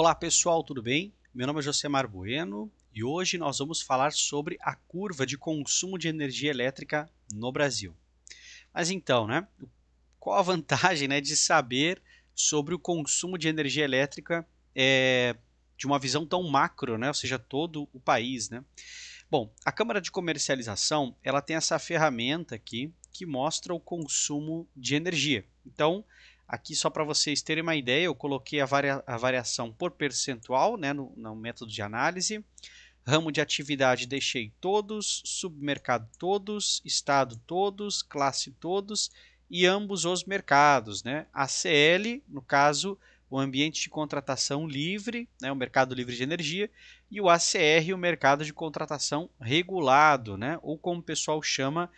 Olá pessoal, tudo bem? Meu nome é Josemar Bueno e hoje nós vamos falar sobre a curva de consumo de energia elétrica no Brasil. Mas então, qual a vantagem, de saber sobre o consumo de energia elétrica de uma visão tão macro, ou seja, todo o país, Bom, a Câmara de Comercialização, ela tem essa ferramenta aqui que mostra o consumo de energia. Então, aqui só para vocês terem uma ideia, eu coloquei a variação por percentual, no método de análise. Ramo de atividade deixei todos, submercado todos, estado todos, classe todos e ambos os mercados, ACL, no caso, o ambiente de contratação livre, o mercado livre de energia, e o ACR, o mercado de contratação regulado, ou como o pessoal chama,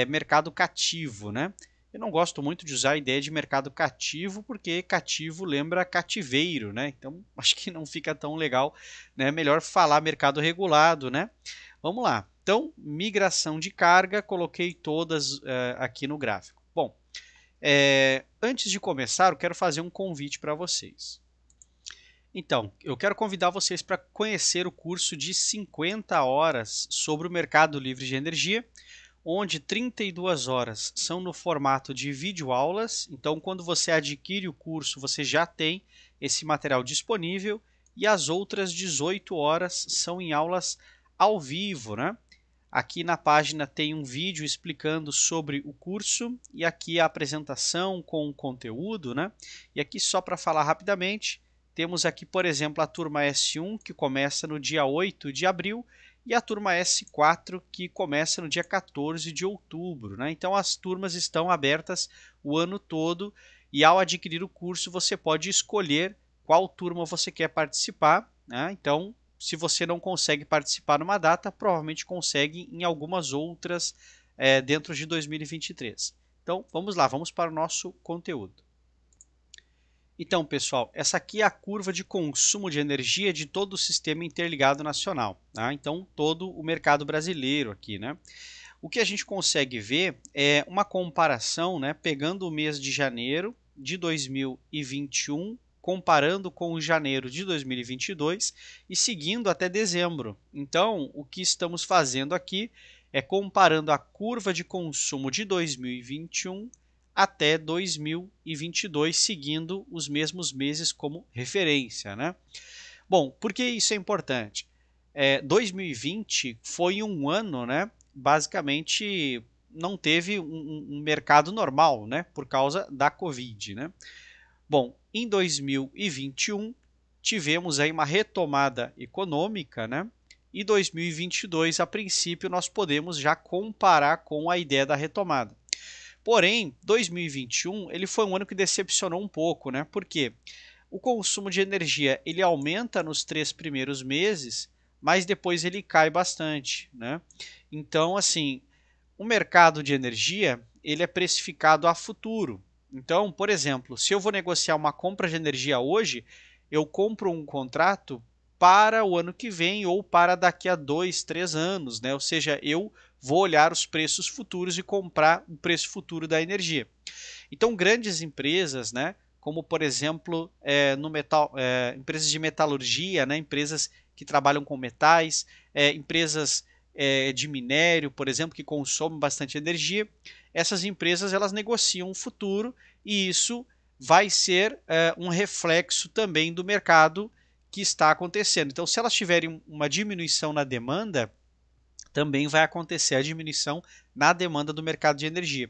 mercado cativo. Eu não gosto muito de usar a ideia de mercado cativo, porque cativo lembra cativeiro, então acho que não fica tão legal, melhor falar mercado regulado. Vamos lá, então migração de carga, coloquei todas aqui no gráfico. Bom, antes de começar, eu quero fazer um convite para vocês. Então, eu quero convidar vocês para conhecer o curso de 50 horas sobre o mercado livre de energia, onde 32 horas são no formato de videoaulas. Então, quando você adquire o curso, você já tem esse material disponível, e as outras 18 horas são em aulas ao vivo, Aqui na página tem um vídeo explicando sobre o curso e aqui a apresentação com o conteúdo, E aqui só para falar rapidamente, temos aqui, por exemplo, a turma S1, que começa no dia 8 de abril, e a turma S4, que começa no dia 14 de outubro. Então, as turmas estão abertas o ano todo e, ao adquirir o curso, você pode escolher qual turma você quer participar. Então, se você não consegue participar numa data, provavelmente consegue em algumas outras dentro de 2023. Então, vamos lá, vamos para o nosso conteúdo. Então, pessoal, essa aqui é a curva de consumo de energia de todo o sistema interligado nacional. Então, todo o mercado brasileiro aqui. O que a gente consegue ver é uma comparação, pegando o mês de janeiro de 2021, comparando com o janeiro de 2022 e seguindo até dezembro. Então, o que estamos fazendo aqui é comparando a curva de consumo de 2021 até 2022, seguindo os mesmos meses como referência. Bom, por que isso é importante? 2020 foi um ano, basicamente não teve um mercado normal, por causa da Covid. Bom, em 2021 tivemos aí uma retomada econômica, e 2022, a princípio, nós podemos já comparar com a ideia da retomada. Porém, 2021 ele foi um ano que decepcionou um pouco, Porque o consumo de energia ele aumenta nos 3 primeiros meses, mas depois ele cai bastante, Então, assim, o mercado de energia ele é precificado a futuro. Então, por exemplo, se eu vou negociar uma compra de energia hoje, eu compro um contrato para o ano que vem ou para daqui a 2, 3 anos, Ou seja, eu vou olhar os preços futuros e comprar o preço futuro da energia. Então, grandes empresas, como por exemplo, empresas de metalurgia, empresas que trabalham com metais, empresas de minério, por exemplo, que consomem bastante energia, essas empresas elas negociam o futuro e isso vai ser um reflexo também do mercado que está acontecendo. Então, se elas tiverem uma diminuição na demanda, também vai acontecer a diminuição na demanda do mercado de energia.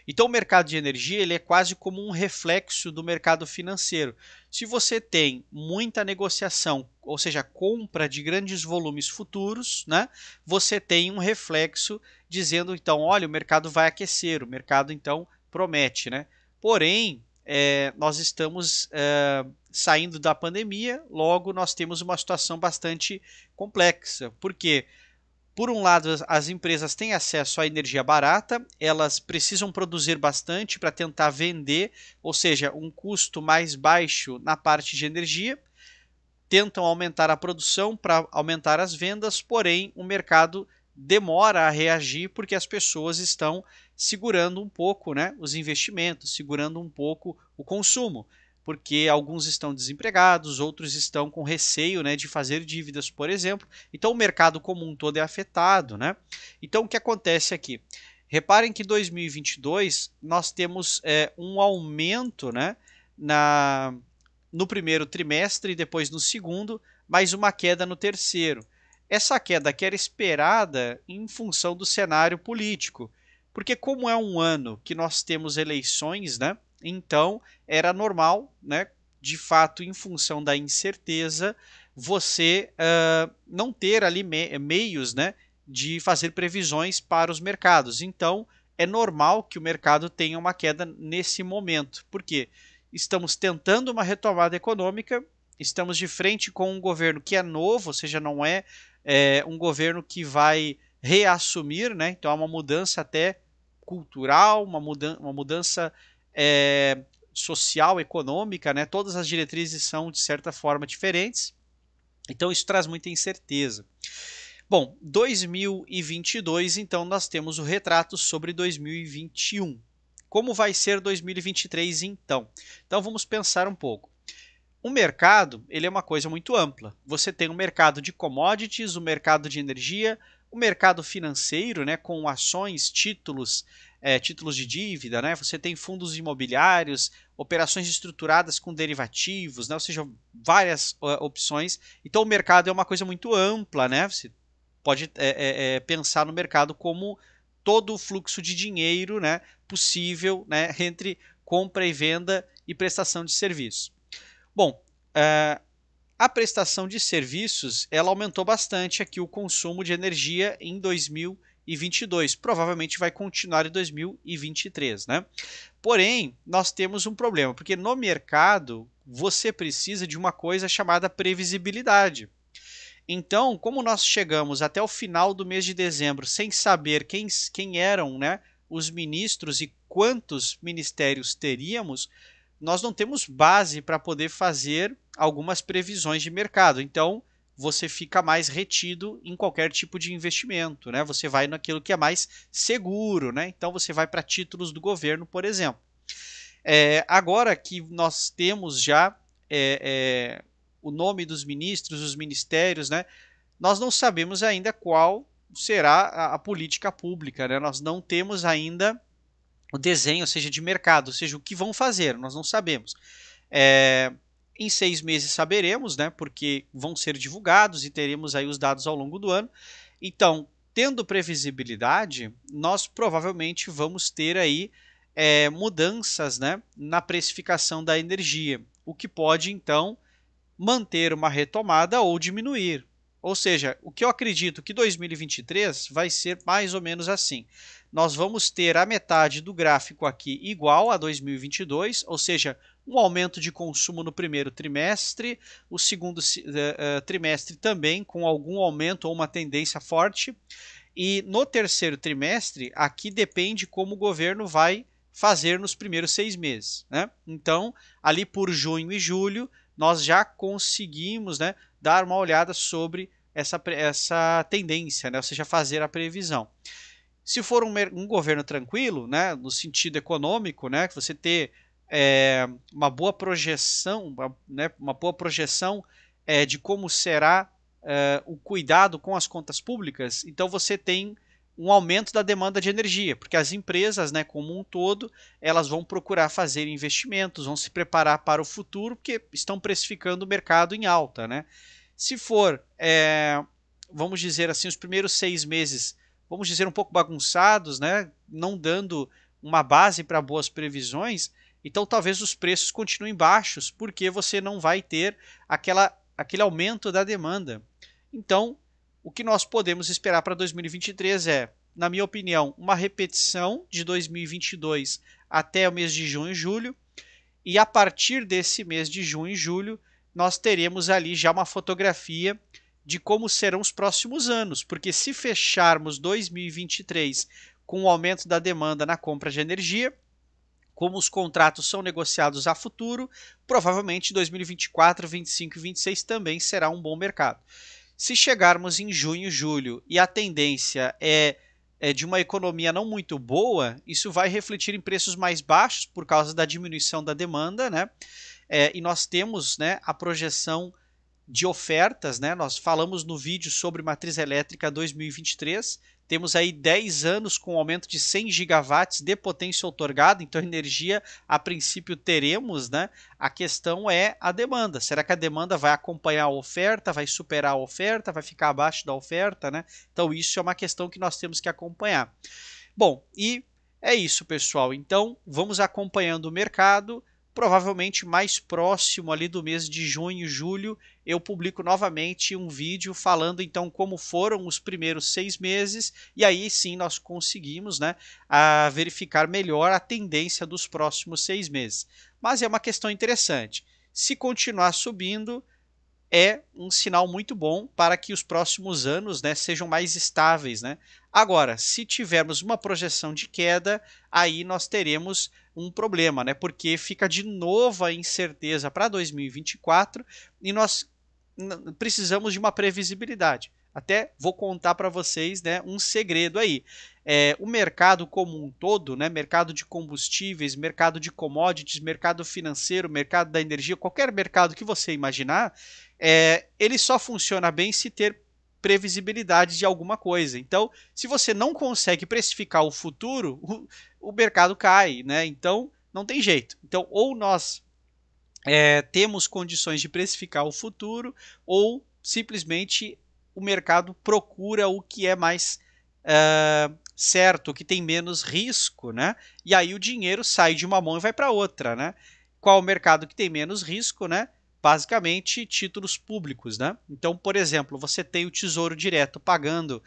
Então, o mercado de energia ele é quase como um reflexo do mercado financeiro. Se você tem muita negociação, ou seja, compra de grandes volumes futuros, você tem um reflexo dizendo, então, olha, o mercado vai aquecer, o mercado, então, promete. Porém, nós estamos saindo da pandemia, logo nós temos uma situação bastante complexa. Por quê? Por um lado, as empresas têm acesso à energia barata, elas precisam produzir bastante para tentar vender, ou seja, um custo mais baixo na parte de energia, tentam aumentar a produção para aumentar as vendas, porém o mercado demora a reagir porque as pessoas estão segurando um pouco os investimentos, segurando um pouco o consumo. porque alguns estão desempregados, outros estão com receio, né, de fazer dívidas, por exemplo. Então o mercado como um todo é afetado, né? Então o que acontece aqui? Reparem que em 2022 nós temos um aumento, né, no primeiro trimestre e depois no segundo, mais uma queda no terceiro. Essa queda que era esperada em função do cenário político, porque como é um ano que nós temos eleições, né? Então era normal, né? De fato, em função da incerteza, você não ter ali meios, né? De fazer previsões para os mercados. Então é normal que o mercado tenha uma queda nesse momento. Por quê? Estamos tentando uma retomada econômica, estamos de frente com um governo que é novo, ou seja, não é, um governo que vai reassumir, né? Então é uma mudança até cultural, uma mudança social, econômica, né? Todas as diretrizes são de certa forma diferentes, então isso traz muita incerteza. Bom, 2022, então nós temos o retrato sobre 2021. Como vai ser 2023 então? Então vamos pensar um pouco. O mercado, ele é uma coisa muito ampla. Você tem o mercado de commodities, o mercado de energia, o mercado financeiro, né, com ações, títulos, títulos de dívida, né? Você tem fundos imobiliários, operações estruturadas com derivativos, né? Ou seja, várias opções. Então o mercado é uma coisa muito ampla, né? Você pode pensar no mercado como todo o fluxo de dinheiro, né, possível, né, entre compra e venda e prestação de serviço. Bom, a prestação de serviços ela aumentou bastante aqui o consumo de energia em 2022. Provavelmente vai continuar em 2023, né? Porém, nós temos um problema, porque no mercado você precisa de uma coisa chamada previsibilidade. Então, como nós chegamos até o final do mês de dezembro sem saber quem eram, né, os ministros e quantos ministérios teríamos, nós não temos base para poder fazer algumas previsões de mercado. Então, você fica mais retido em qualquer tipo de investimento, né? Você vai naquilo que é mais seguro, né? Então, você vai para títulos do governo, por exemplo. Agora que nós temos já o nome dos ministros, os ministérios, né? Nós não sabemos ainda qual será a política pública, né? Nós não temos ainda o desenho, ou seja, de mercado, ou seja, o que vão fazer, nós não sabemos. Em 6 meses saberemos, né? Porque vão ser divulgados e teremos aí os dados ao longo do ano. Então, tendo previsibilidade, nós provavelmente vamos ter aí mudanças, né, na precificação da energia, o que pode então manter uma retomada ou diminuir. Ou seja, o que eu acredito que 2023 vai ser mais ou menos assim. Nós vamos ter a metade do gráfico aqui igual a 2022, ou seja, um aumento de consumo no primeiro trimestre, o segundo trimestre também com algum aumento ou uma tendência forte, e no terceiro trimestre, aqui depende como o governo vai fazer nos primeiros 6 meses, né? Então, ali por junho e julho, nós já conseguimos, né, dar uma olhada sobre essa tendência, né? Ou seja, fazer a previsão. Se for um governo tranquilo, né, no sentido econômico, né, que você ter uma boa projeção, uma boa projeção de como será o cuidado com as contas públicas, então você tem um aumento da demanda de energia, porque as empresas, né, como um todo, elas vão procurar fazer investimentos, vão se preparar para o futuro, porque estão precificando o mercado em alta, né? Se for, vamos dizer assim, os primeiros 6 meses, vamos dizer, um pouco bagunçados, né, não dando uma base para boas previsões, então talvez os preços continuem baixos, porque você não vai ter aquele aumento da demanda. Então, o que nós podemos esperar para 2023 na minha opinião, uma repetição de 2022 até o mês de junho e julho, e a partir desse mês de junho e julho, nós teremos ali já uma fotografia de como serão os próximos anos, porque se fecharmos 2023 com o aumento da demanda na compra de energia, como os contratos são negociados a futuro, provavelmente 2024, 2025 e 2026 também será um bom mercado. Se chegarmos em junho e julho e a tendência é de uma economia não muito boa, isso vai refletir em preços mais baixos por causa da diminuição da demanda, né? e nós temos, né, a projeção de ofertas, né? Nós falamos no vídeo sobre matriz elétrica 2023, temos aí 10 anos com aumento de 100 gigawatts de potência outorgada, então energia a princípio teremos, né? A questão é a demanda. Será que a demanda vai acompanhar a oferta, vai superar a oferta, vai ficar abaixo da oferta, né? Então isso é uma questão que nós temos que acompanhar. Bom, e é isso, pessoal. Então vamos acompanhando o mercado. Provavelmente mais próximo ali do mês de junho, julho, eu publico novamente um vídeo falando então como foram os primeiros 6 meses e aí sim nós conseguimos, né, verificar melhor a tendência dos próximos 6 meses. Mas é uma questão interessante. Se continuar subindo, é um sinal muito bom para que os próximos anos, né, sejam mais estáveis, né? Agora, se tivermos uma projeção de queda, aí nós teremos um problema, né? Porque fica de novo a incerteza para 2024 e nós precisamos de uma previsibilidade. Até vou contar para vocês, né, um segredo aí. O mercado como um todo, né, mercado de combustíveis, mercado de commodities, mercado financeiro, mercado da energia, qualquer mercado que você imaginar, ele só funciona bem se ter previsibilidade de alguma coisa. Então, se você não consegue precificar o futuro, o mercado cai, né? Então, não tem jeito. Então, ou nós temos condições de precificar o futuro, ou simplesmente o mercado procura o que é mais certo, o que tem menos risco, né? E aí o dinheiro sai de uma mão e vai para outra, né? Qual o mercado que tem menos risco, né? Basicamente títulos públicos, né? Então, por exemplo, você tem o Tesouro Direto pagando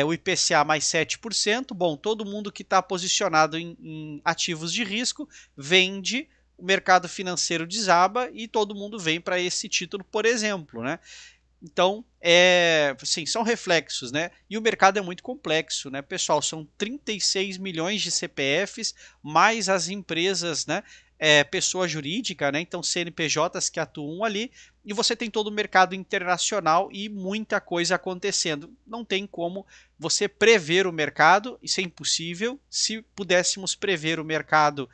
o IPCA mais 7%. Bom, todo mundo que está posicionado em ativos de risco vende, o mercado financeiro desaba e todo mundo vem para esse título, por exemplo, né? Então, sim, são reflexos, né? E o mercado é muito complexo, né, pessoal? São 36 milhões de CPFs, mais as empresas, né? Pessoa jurídica, né? Então, CNPJs que atuam ali, e você tem todo o mercado internacional e muita coisa acontecendo. Não tem como você prever o mercado, isso é impossível. Se pudéssemos prever o mercado,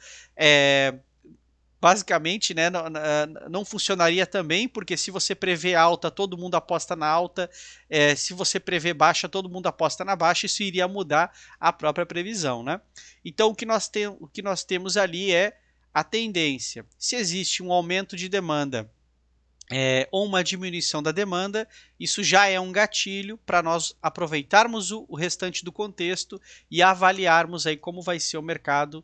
basicamente, né, não funcionaria também, porque se você prevê alta, todo mundo aposta na alta, se você prevê baixa, todo mundo aposta na baixa, isso iria mudar a própria previsão, né? Então, o que nós temos ali é a tendência. Se existe um aumento de demanda ou uma diminuição da demanda, isso já é um gatilho para nós aproveitarmos o restante do contexto e avaliarmos aí como vai ser o mercado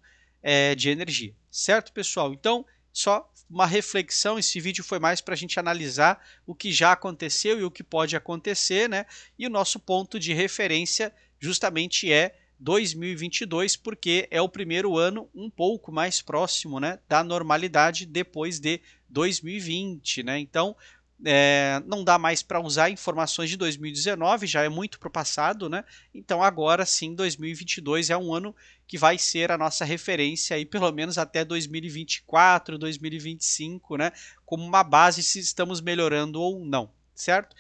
de energia. Certo, pessoal? Então, só uma reflexão, esse vídeo foi mais para a gente analisar o que já aconteceu e o que pode acontecer, né? E o nosso ponto de referência justamente é 2022, porque é o primeiro ano um pouco mais próximo, né, da normalidade depois de 2020, né? Então, não dá mais para usar informações de 2019, já é muito para o passado, né? Então agora sim, 2022 é um ano que vai ser a nossa referência aí, pelo menos até 2024, 2025, né? Como uma base se estamos melhorando ou não, certo?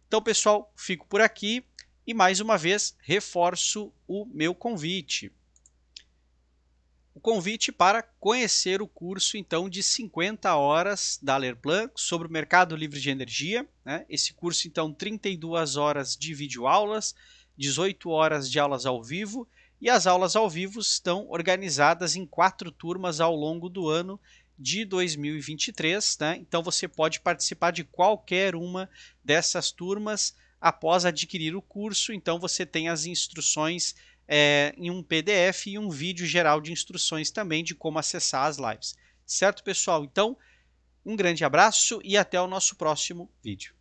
Então, pessoal, fico por aqui e mais uma vez reforço o meu convite. O convite para conhecer o curso então de 50 horas da Alerplan sobre o mercado livre de energia, né? Esse curso então 32 horas de videoaulas, 18 horas de aulas ao vivo, e as aulas ao vivo estão organizadas em 4 turmas ao longo do ano de 2023, né? Então você pode participar de qualquer uma dessas turmas após adquirir o curso. Então você tem as instruções em um PDF e um vídeo geral de instruções também de como acessar as lives. Certo, pessoal? Então, um grande abraço e até o nosso próximo vídeo.